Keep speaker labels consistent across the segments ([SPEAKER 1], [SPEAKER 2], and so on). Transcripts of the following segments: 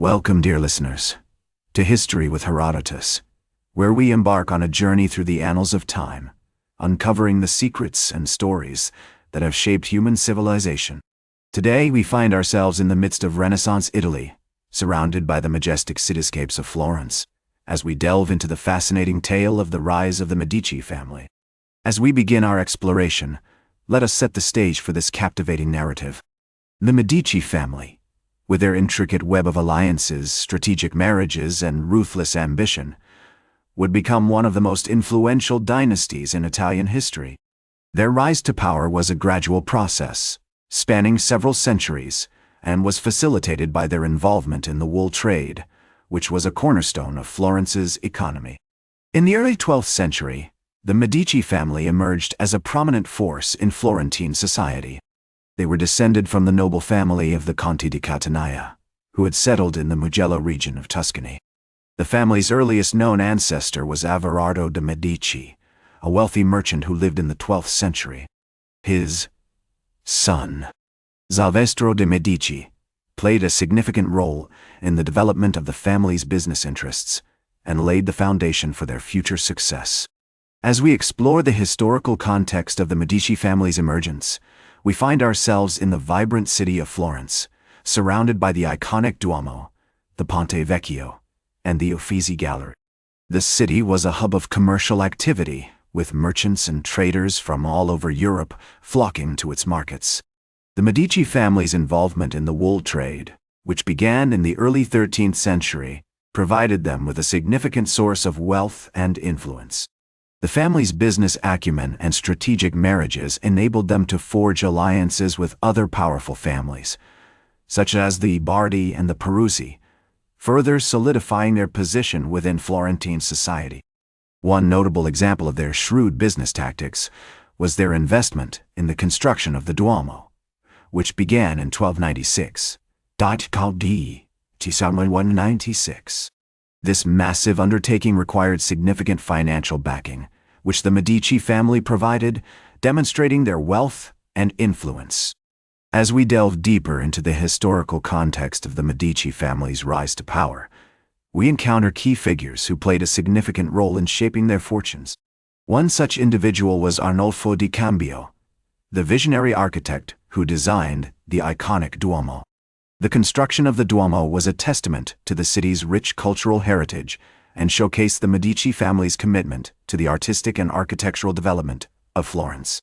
[SPEAKER 1] Welcome, dear listeners, to History with Herodotus, where we embark on a journey through the annals of time, uncovering the secrets and stories that have shaped human civilization. Today, we find ourselves in the midst of Renaissance Italy, surrounded by the majestic cityscapes of Florence, as we delve into the fascinating tale of the rise of the Medici family. As we begin our exploration, let us set the stage for this captivating narrative. The Medici family, with their intricate web of alliances, strategic marriages, and ruthless ambition, would become one of the most influential dynasties in Italian history. Their rise to power was a gradual process, spanning several centuries, and was facilitated by their involvement in the wool trade, which was a cornerstone of Florence's economy. In the early 12th century, the Medici family emerged as a prominent force in Florentine society. They were descended from the noble family of the Conti di Catania, who had settled in the Mugello region of Tuscany. The family's earliest known ancestor was Everardo de' Medici, a wealthy merchant who lived in the 12th century. His son, Salvestro de' Medici, played a significant role in the development of the family's business interests and laid the foundation for their future success. As we explore the historical context of the Medici family's emergence, we find ourselves in the vibrant city of Florence, surrounded by the iconic Duomo, the Ponte Vecchio, and the Uffizi Gallery. The city was a hub of commercial activity, with merchants and traders from all over Europe flocking to its markets. The Medici family's involvement in the wool trade, which began in the early 13th century, provided them with a significant source of wealth and influence. The family's business acumen and strategic marriages enabled them to forge alliances with other powerful families, such as the Bardi and the Peruzzi, further solidifying their position within Florentine society. One notable example of their shrewd business tactics was their investment in the construction of the Duomo, which began in 1296. This massive undertaking required significant financial backing, which the Medici family provided, demonstrating their wealth and influence. As we delve deeper into the historical context of the Medici family's rise to power, we encounter key figures who played a significant role in shaping their fortunes. One such individual was Arnolfo di Cambio, the visionary architect who designed the iconic Duomo. The construction of the Duomo was a testament to the city's rich cultural heritage and showcased the Medici family's commitment to the artistic and architectural development of Florence.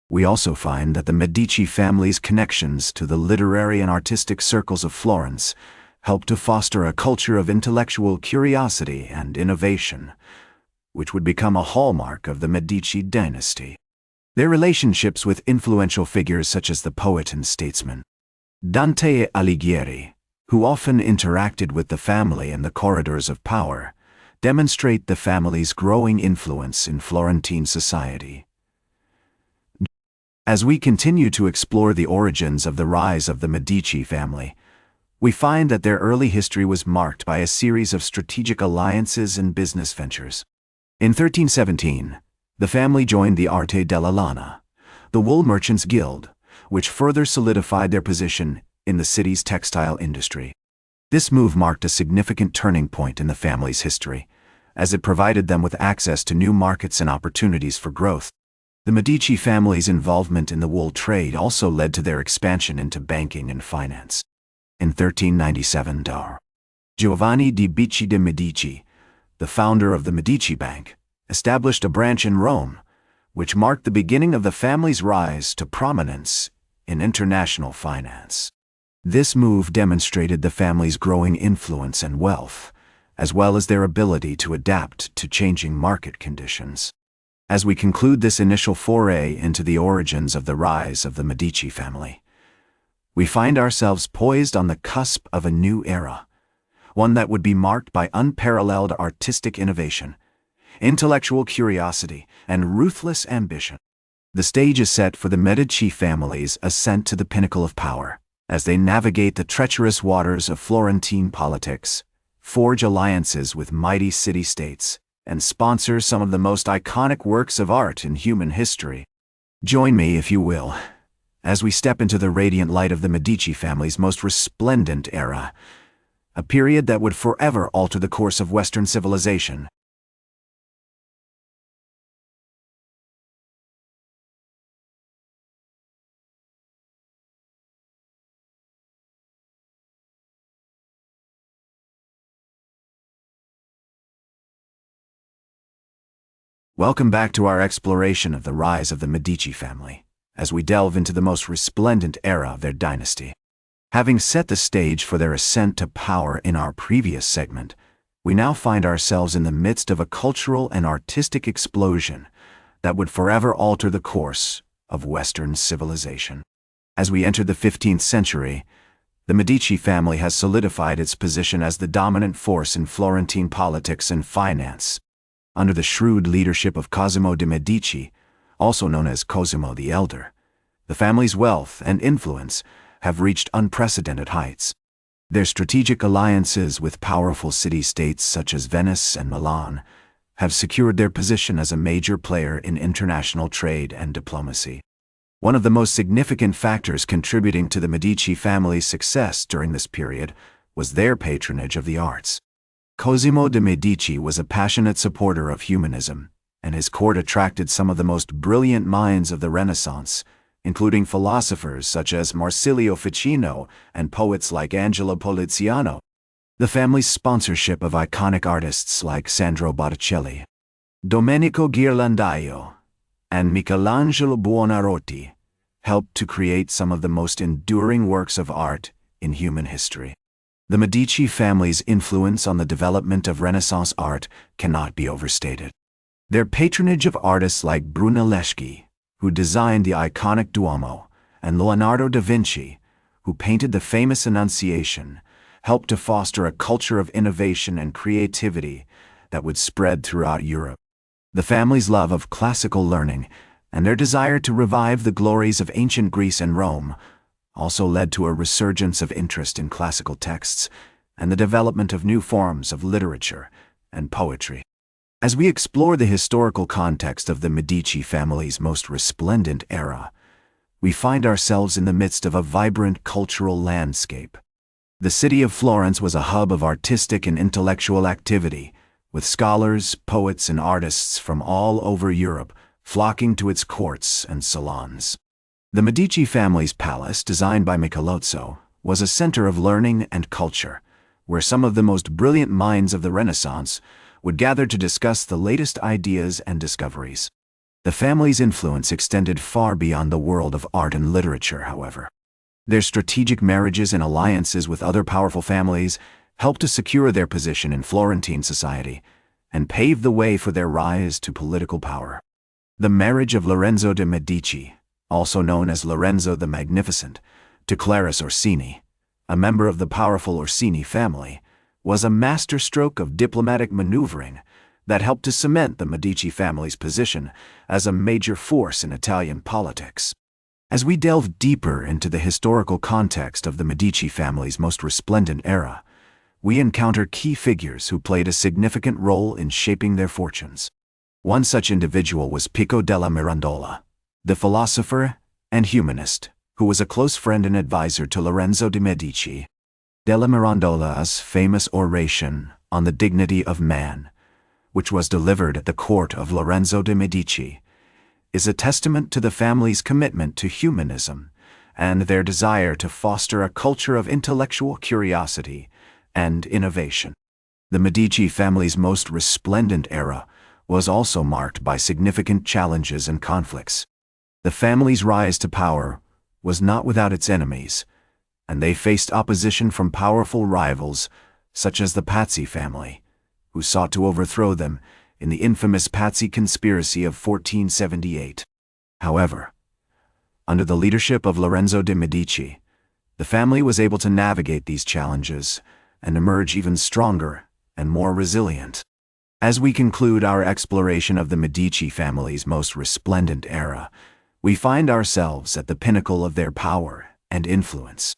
[SPEAKER 1] We also find that the Medici family's connections to the literary and artistic circles of Florence helped to foster a culture of intellectual curiosity and innovation, which would become a hallmark of the Medici dynasty. Their relationships with influential figures such as the poet and statesman Dante Alighieri, who often interacted with the family in the corridors of power, demonstrate the family's growing influence in Florentine society. As we continue to explore the origins of the rise of the Medici family, we find that their early history was marked by a series of strategic alliances and business ventures. In 1317, the family joined the Arte della Lana, the wool merchants' guild, which further solidified their position in the city's textile industry. This move marked a significant turning point in the family's history, as it provided them with access to new markets and opportunities for growth. The Medici family's involvement in the wool trade also led to their expansion into banking and finance. In 1397, Giovanni di Bicci de' Medici, the founder of the Medici Bank, established a branch in Rome, which marked the beginning of the family's rise to prominence in international finance. This move demonstrated the family's growing influence and wealth, as well as their ability to adapt to changing market conditions. As we conclude this initial foray into the origins of the rise of the Medici family, we find ourselves poised on the cusp of a new era, one that would be marked by unparalleled artistic innovation, intellectual curiosity, and ruthless ambition. The stage is set for the Medici family's ascent to the pinnacle of power, as they navigate the treacherous waters of Florentine politics, forge alliances with mighty city-states, and sponsor some of the most iconic works of art in human history. Join me, if you will, as we step into the radiant light of the Medici family's most resplendent era, a period that would forever alter the course of Western civilization. Welcome back to our exploration of the rise of the Medici family, as we delve into the most resplendent era of their dynasty. Having set the stage for their ascent to power in our previous segment, we now find ourselves in the midst of a cultural and artistic explosion that would forever alter the course of Western civilization. As we enter the 15th century, the Medici family has solidified its position as the dominant force in Florentine politics and finance. Under the shrewd leadership of Cosimo de' Medici, also known as Cosimo the Elder, the family's wealth and influence have reached unprecedented heights. Their strategic alliances with powerful city-states such as Venice and Milan have secured their position as a major player in international trade and diplomacy. One of the most significant factors contributing to the Medici family's success during this period was their patronage of the arts. Cosimo de' Medici was a passionate supporter of humanism, and his court attracted some of the most brilliant minds of the Renaissance, including philosophers such as Marsilio Ficino and poets like Angelo Poliziano. The family's sponsorship of iconic artists like Sandro Botticelli, Domenico Ghirlandaio, and Michelangelo Buonarroti helped to create some of the most enduring works of art in human history. The Medici family's influence on the development of Renaissance art cannot be overstated. Their patronage of artists like Brunelleschi, who designed the iconic Duomo, and Leonardo da Vinci, who painted the famous Annunciation, helped to foster a culture of innovation and creativity that would spread throughout Europe. The family's love of classical learning and their desire to revive the glories of ancient Greece and Rome also led to a resurgence of interest in classical texts and the development of new forms of literature and poetry. As we explore the historical context of the Medici family's most resplendent era, we find ourselves in the midst of a vibrant cultural landscape. The city of Florence was a hub of artistic and intellectual activity, with scholars, poets, and artists from all over Europe flocking to its courts and salons. The Medici family's palace, designed by Michelozzo, was a center of learning and culture, where some of the most brilliant minds of the Renaissance would gather to discuss the latest ideas and discoveries. The family's influence extended far beyond the world of art and literature, however. Their strategic marriages and alliances with other powerful families helped to secure their position in Florentine society and pave the way for their rise to political power. The marriage of Lorenzo de' Medici, also known as Lorenzo the Magnificent, to Clarice Orsini, a member of the powerful Orsini family, was a masterstroke of diplomatic maneuvering that helped to cement the Medici family's position as a major force in Italian politics. As we delve deeper into the historical context of the Medici family's most resplendent era, we encounter key figures who played a significant role in shaping their fortunes. One such individual was Pico della Mirandola, the philosopher and humanist, who was a close friend and advisor to Lorenzo de' Medici. Della Mirandola's famous oration on the dignity of man, which was delivered at the court of Lorenzo de' Medici, is a testament to the family's commitment to humanism and their desire to foster a culture of intellectual curiosity and innovation. The Medici family's most resplendent era was also marked by significant challenges and conflicts. The family's rise to power was not without its enemies, and they faced opposition from powerful rivals such as the Pazzi family, who sought to overthrow them in the infamous Pazzi conspiracy of 1478. However, under the leadership of Lorenzo de' Medici, the family was able to navigate these challenges and emerge even stronger and more resilient. As we conclude our exploration of the Medici family's most resplendent era, we find ourselves at the pinnacle of their power and influence.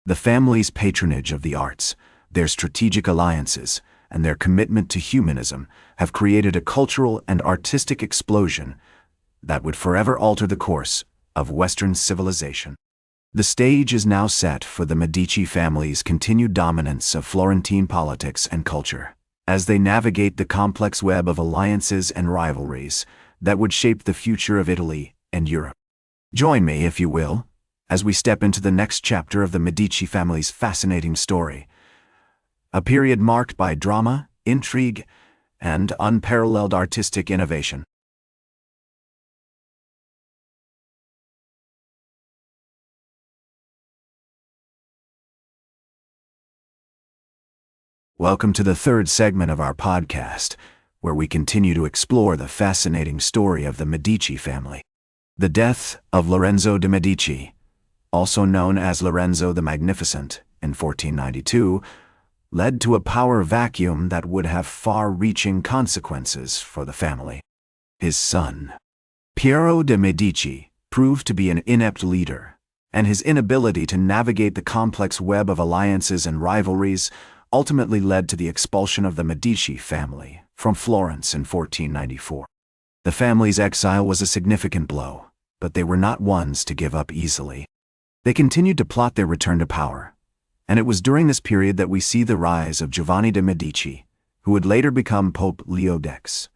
[SPEAKER 1] The family's patronage of the arts, their strategic alliances, and their commitment to humanism have created a cultural and artistic explosion that would forever alter the course of Western civilization. The stage is now set for the Medici family's continued dominance of Florentine politics and culture, as they navigate the complex web of alliances and rivalries that would shape the future of Italy and Europe. Join me, if you will, as we step into the next chapter of the Medici family's fascinating story, a period marked by drama, intrigue, and unparalleled artistic innovation. Welcome to the third segment of our podcast, where we continue to explore the fascinating story of the Medici family. The death of Lorenzo de' Medici, also known as Lorenzo the Magnificent, in 1492, led to a power vacuum that would have far-reaching consequences for the family. His son, Piero de' Medici, proved to be an inept leader, and his inability to navigate the complex web of alliances and rivalries ultimately led to the expulsion of the Medici family from Florence in 1494. The family's exile was a significant blow, but they were not ones to give up easily. They continued to plot their return to power, and it was during this period that we see the rise of Giovanni de' Medici, who would later become Pope Leo X.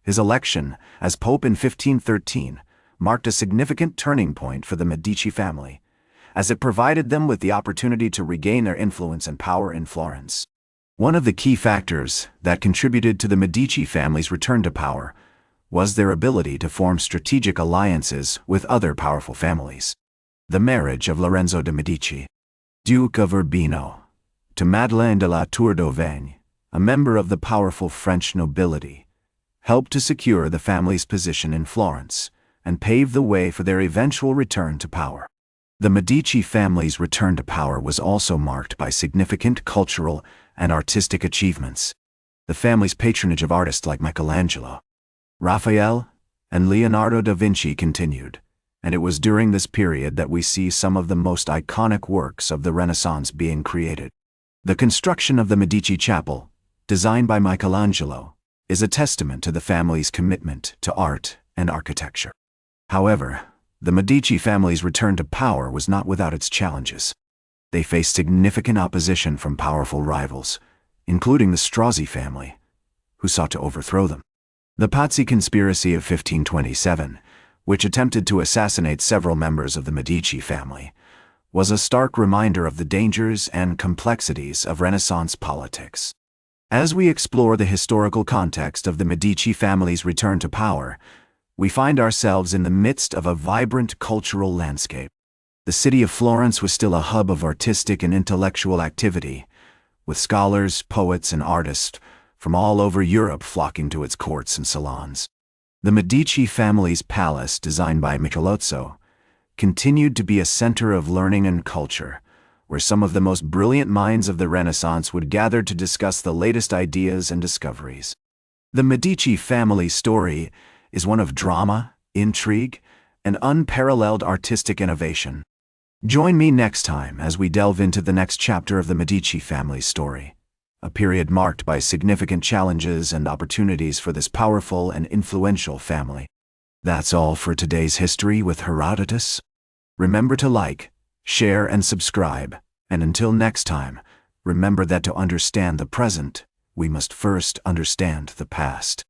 [SPEAKER 1] His election as Pope in 1513 marked a significant turning point for the Medici family, as it provided them with the opportunity to regain their influence and power in Florence. One of the key factors that contributed to the Medici family's return to power was their ability to form strategic alliances with other powerful families. The marriage of Lorenzo de' Medici, Duke of Urbino, to Madeleine de la Tour d'Auvergne, a member of the powerful French nobility, helped to secure the family's position in Florence and pave the way for their eventual return to power. The Medici family's return to power was also marked by significant cultural and artistic achievements. The family's patronage of artists like Michelangelo, Raphael, and Leonardo da Vinci continued, and it was during this period that we see some of the most iconic works of the Renaissance being created. The construction of the Medici Chapel, designed by Michelangelo, is a testament to the family's commitment to art and architecture. However, the Medici family's return to power was not without its challenges. They faced significant opposition from powerful rivals, including the Strozzi family, who sought to overthrow them. The Pazzi conspiracy of 1527, which attempted to assassinate several members of the Medici family, was a stark reminder of the dangers and complexities of Renaissance politics. As we explore the historical context of the Medici family's return to power, we find ourselves in the midst of a vibrant cultural landscape. The city of Florence was still a hub of artistic and intellectual activity, with scholars, poets, and artists from all over Europe flocking to its courts and salons. The Medici family's palace, designed by Michelozzo, continued to be a center of learning and culture, where some of the most brilliant minds of the Renaissance would gather to discuss the latest ideas and discoveries. The Medici family story is one of drama, intrigue, and unparalleled artistic innovation. Join me next time as we delve into the next chapter of the Medici family story, a period marked by significant challenges and opportunities for this powerful and influential family. That's all for today's History with Herodotus. Remember to like, share, and subscribe, and until next time, remember that to understand the present, we must first understand the past.